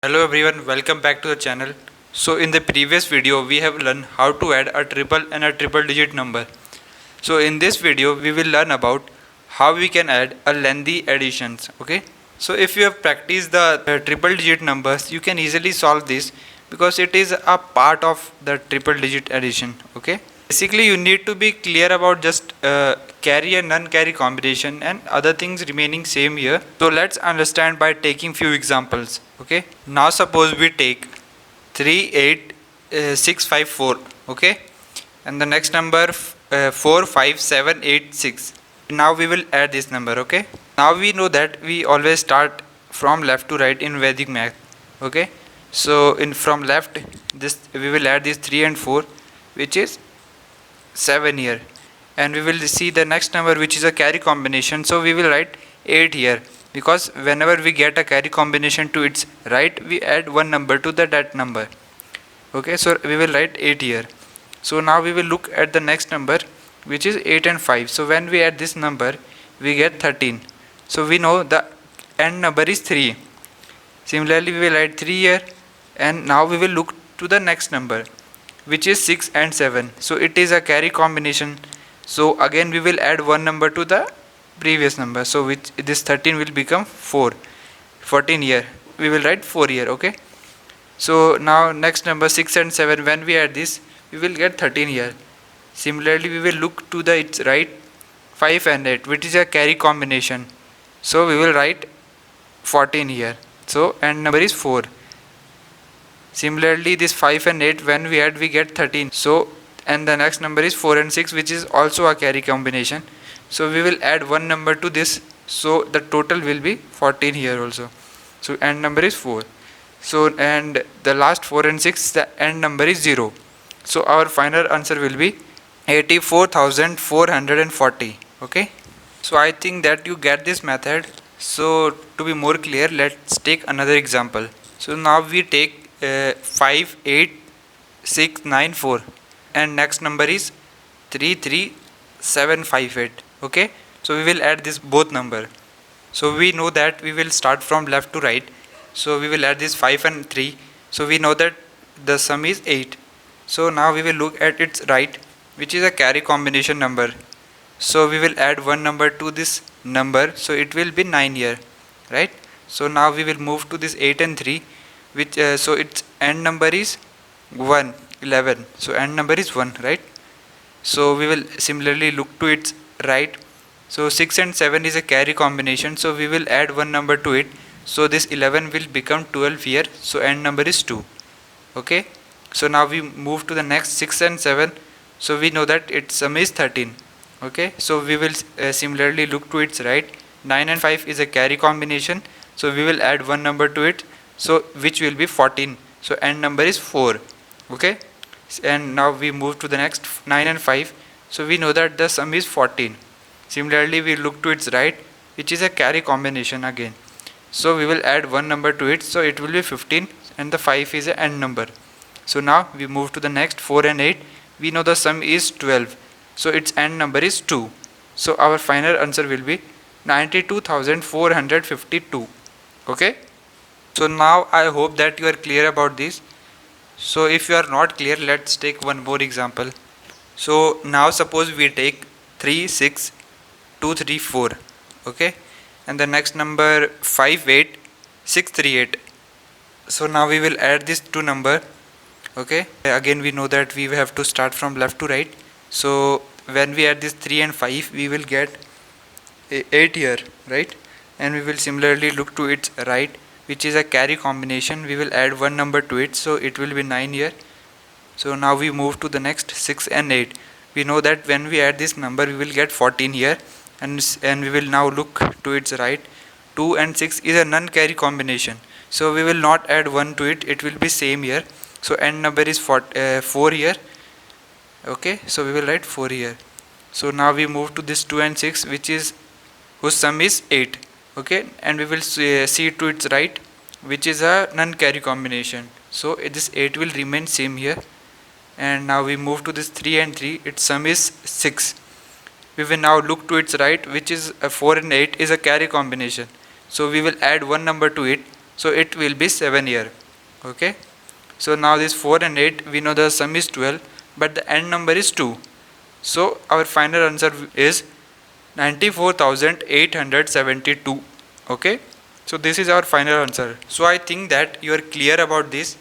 Hello everyone, welcome back to the channel. So in the previous video we have learned how to add a triple and a triple digit number. So in this video we will learn about how we can add a lengthy additions. Okay. So if you have practiced the triple digit numbers, you can easily solve this because it is a part of the triple digit addition. Okay. Basically you need to be clear about just carry and non-carry combination and other things remaining same here. So let's understand by taking few examples. Okay. Now suppose we take 38654. Okay. And the next number 45786. Now we will add this number. Okay. Now we know that we always start from left to right in Vedic math. Okay. So in from left, this we will add this 3 and 4, which is 7 here, and we will see the next number which is a carry combination, so we will write 8 here, because whenever we get a carry combination to its right, we add one number to that number. Okay, so we will write 8 here. So now we will look at the next number, which is 8 and 5. So when we add this number, we get 13. So we know the end number is 3. Similarly we will write 3 here, and now we will look to the next number, which is 6 and 7. So it is a carry combination. So again we will add one number to the previous number. So which this 13 will become 4. 14 here. We will write 4 here. Okay. So now next number 6 and 7. When we add this, we will get 13 here. Similarly we will look to the its right 5 and 8, which is a carry combination. So we will write 14 here. So end number is 4. Similarly this 5 and 8, when we add we get 13. So and the next number is 4 and 6, which is also a carry combination. So we will add one number to this, so the total will be 14 here also. So end number is 4. So and the last 4 and 6, the end number is 0. So our final answer will be 84,440. Okay. So I think that you get this method. So to be more clear, let's take another example. So now we take 58694, and next number is 33758. Okay, so we will add this both number. So we know that we will start from left to right, so we will add this 5 and 3. So we know that the sum is 8. So now we will look at its right, which is a carry combination number. So we will add one number to this number, so it will be 9 here, right? So now we will move to this 8 and 3, which so its end number is 11. So end number is 1, right? So we will similarly look to its right. So 6 and 7 is a carry combination, so we will add one number to it. So this 11 will become 12 here. So end number is 2. Okay. So now we move to the next 6 and 7. So we know that its sum is 13. Okay. So we will similarly look to its right. 9 and 5 is a carry combination, so we will add one number to it, so which will be 14. So end number is 4. Okay. And now we move to the next 9 and 5. So we know that the sum is 14. Similarly we look to its right, which is a carry combination again. So we will add one number to it, so it will be 15, and the 5 is a end number. So now we move to the next 4 and 8. We know the sum is 12. So its end number is 2. So our final answer will be 92,452. Okay. So now I hope that you are clear about this. So if you are not clear, let's take one more example. So now suppose we take 36234. Okay, and the next number 58638. So now we will add these two number. Okay, again we know that we have to start from left to right. So when we add this 3 and 5, we will get 8 here, right? And we will similarly look to its right, which is a carry combination. We will add one number to it, so it will be 9 here. So now we move to the next 6 and 8. We know that when we add this number, we will get 14 here, and we will now look to its right. 2 and 6 is a non-carry combination, so we will not add 1 to it, it will be same here. So end number is 4 here. Okay, so we will write 4 here. So now we move to this 2 and 6, whose sum is 8. Okay, and we will see to its right, which is a non-carry combination. So this 8 will remain same here. And now we move to this 3 and 3, its sum is 6. We will now look to its right, which is 4 and 8 is a carry combination. So we will add one number to it, so it will be 7 year. Okay, so now this 4 and 8, we know the sum is 12, but the end number is 2. So our final answer is 94,872. Okay, so this is our final answer. So I think that you are clear about this.